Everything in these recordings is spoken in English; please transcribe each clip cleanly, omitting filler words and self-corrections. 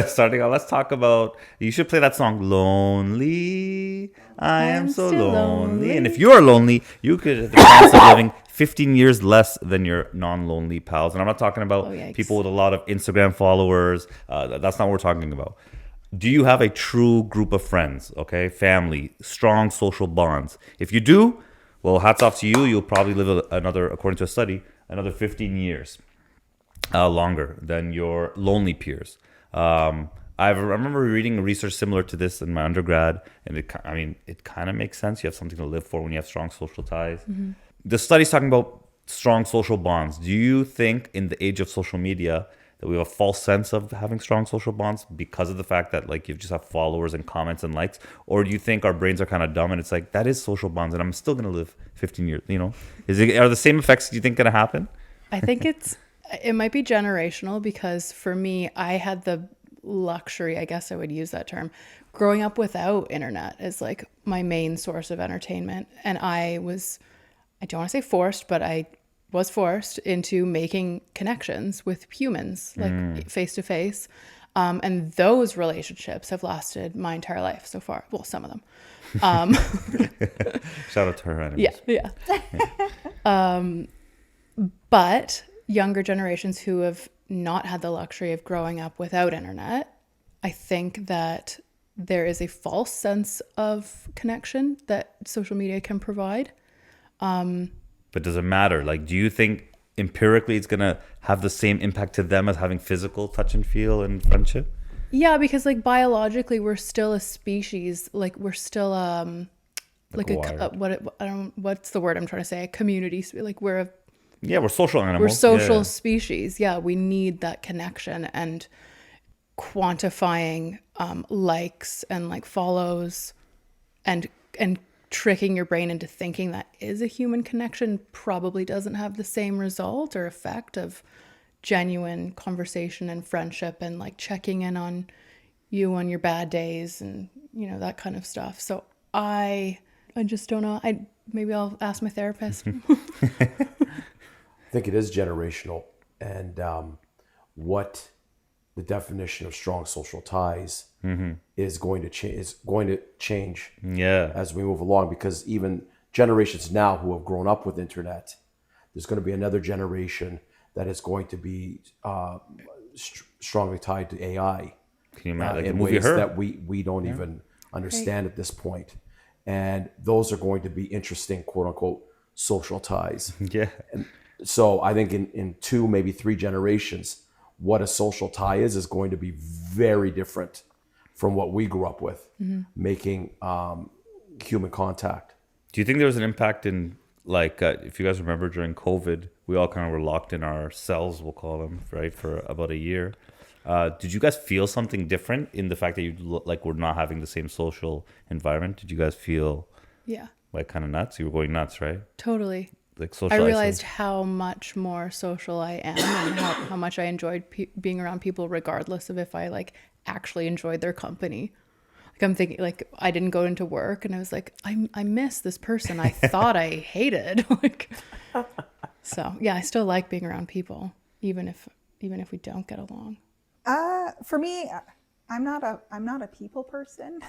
Starting out, let's talk about. You should play that song, "Lonely." I am so still lonely. And lonely. if you are lonely, you could have the chance of living 15 years less than your non-lonely pals. And I'm not talking about yikes. people with a lot of Instagram followers. That's not what we're talking about. Do you have a true group of friends? Okay, family, strong social bonds. If you do, well, hats off to you. You'll probably live another, according to a study, another 15 years longer than your lonely peers. I remember reading research similar to this in my undergrad, and it kind of makes sense. You have something to live for when you have strong social ties. Mm-hmm. The study's talking about strong social bonds. Do you think in the age of social media that we have a false sense of having strong social bonds because of the fact that like you just have followers and comments and likes? Or do you think our brains are kind of dumb and it's like, that is social bonds and I'm still going to live 15 years, you know? Are the same effects, do you think, going to happen? I think it might be generational, because for me, I had the luxury, I guess I would use that term, growing up without internet is like my main source of entertainment. And I don't want to say forced, but I was forced into making connections with humans, like face to face. And those relationships have lasted my entire life so far. Well, some of them. Shout out to her enemies. Yeah. But younger generations who have not had the luxury of growing up without internet, I think that there is a false sense of connection that social media can provide. But does it matter? Like, do you think empirically it's going to have the same impact to them as having physical touch and feel and friendship? Yeah, because like biologically, we're still a species. Like we're still what's the word I'm trying to say? A community. Like we're social animals. We're social species. Yeah, we need that connection, and quantifying likes and like follows and tricking your brain into thinking that is a human connection probably doesn't have the same result or effect of genuine conversation and friendship and like checking in on you on your bad days and that kind of stuff. So I just don't know. Maybe I'll ask my therapist. I think it is generational, and what the definition of strong social ties is going to change as we move along, because even generations now who have grown up with internet, there's going to be another generation that is going to be strongly tied to AI. Can you imagine in ways that we don't even understand at this point. And those are going to be interesting, quote unquote, social ties. Yeah. And so I think in 2, maybe 3 generations, what a social tie is going to be very different from what we grew up with, making human contact. Do you think there was an impact in, like, if you guys remember during COVID, we all kind of were locked in our cells, we'll call them, right, for about a year. Did you guys feel something different in the fact that you were not having the same social environment? Did you guys feel like kind of nuts? You were going nuts, right? Totally. Like social. I realized how much more social I am and how much I enjoyed being around people, regardless of if I like actually enjoyed their company. Like I'm thinking, like I didn't go into work and I was like, I miss this person I thought I hated. So yeah, I still like being around people, even if we don't get along. For me, I'm not a people person.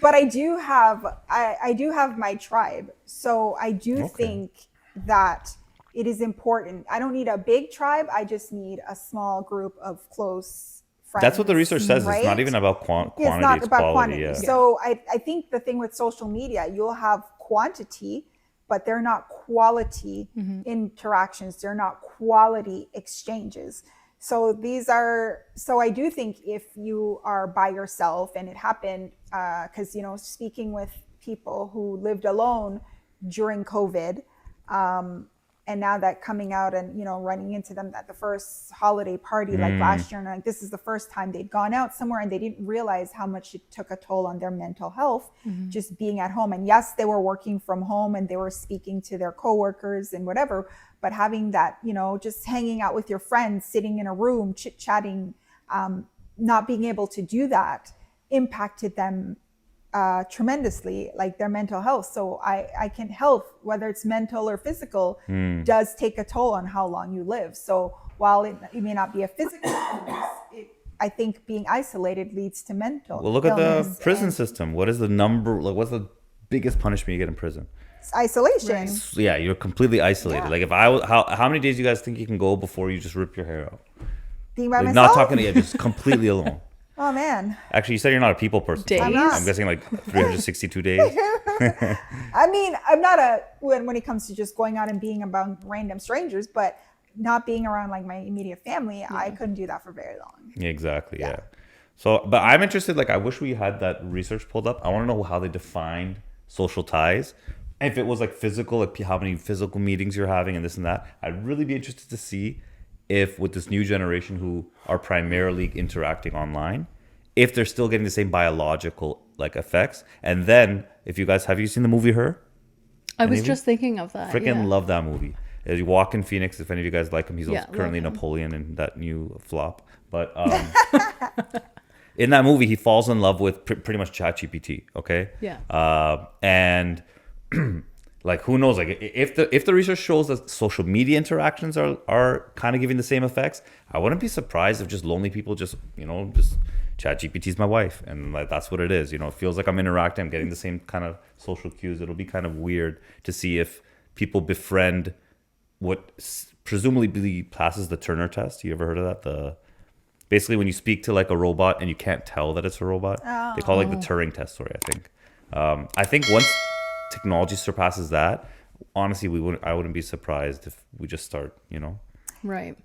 But I do have my tribe. So I do think that it is important. I don't need a big tribe. I just need a small group of close friends. That's what the research says. Right? It's not even about quantity. It's not about quantity. Yeah. So I think the thing with social media, you'll have quantity, but they're not quality interactions. They're not quality exchanges. So I do think if you are by yourself, and it happened, because, speaking with people who lived alone during COVID, And now that coming out and, you know, running into them at the first holiday party, like last year, and like this is the first time they'd gone out somewhere and they didn't realize how much it took a toll on their mental health, just being at home. And yes, they were working from home and they were speaking to their coworkers and whatever, but having that, you know, just hanging out with your friends, sitting in a room, chit-chatting, not being able to do that impacted them tremendously, like their mental health. So I can health, whether it's mental or physical, does take a toll on how long you live. So while it may not be a physical illness, I think being isolated leads to mental. Well, look at the prison system. What is the number? Like, what's the biggest punishment you get in prison? Isolation. Right. Yeah, you're completely isolated. Yeah. Like, if I was, how many days do you guys think you can go before you just rip your hair out? Being by Like, myself. not talking to you, just completely alone. Oh man. Actually, you said you're not a people person. Days? So I'm not. I'm guessing like 362 days. I mean, I'm not when it comes to just going out and being around random strangers, but not being around like my immediate family, I couldn't do that for very long. Yeah, exactly. Yeah. So, but I'm interested. Like, I wish we had that research pulled up. I want to know how they defined social ties. If it was like physical, like how many physical meetings you're having and this and that. I'd really be interested to see if with this new generation who are primarily interacting online, if they're still getting the same biological like effects. And then if you guys, have you seen the movie Her? I was just thinking of that. Freaking love that movie. You walk in Phoenix, if any of you guys like him, he's also currently love him. Napoleon in that new flop. But in that movie, he falls in love with pretty much ChatGPT. Okay. Yeah. And like, who knows? Like, if the research shows that social media interactions are kind of giving the same effects, I wouldn't be surprised if just lonely people just ChatGPT's my wife, and like that's what it is. You know, it feels like I'm interacting, I'm getting the same kind of social cues. It'll be kind of weird to see if people befriend what presumably passes the Turner test. You ever heard of that? Basically when you speak to like a robot and you can't tell that it's a robot, they call it like the Turing test. Sorry, I think once technology surpasses that, honestly, I wouldn't be surprised if we just start, Right.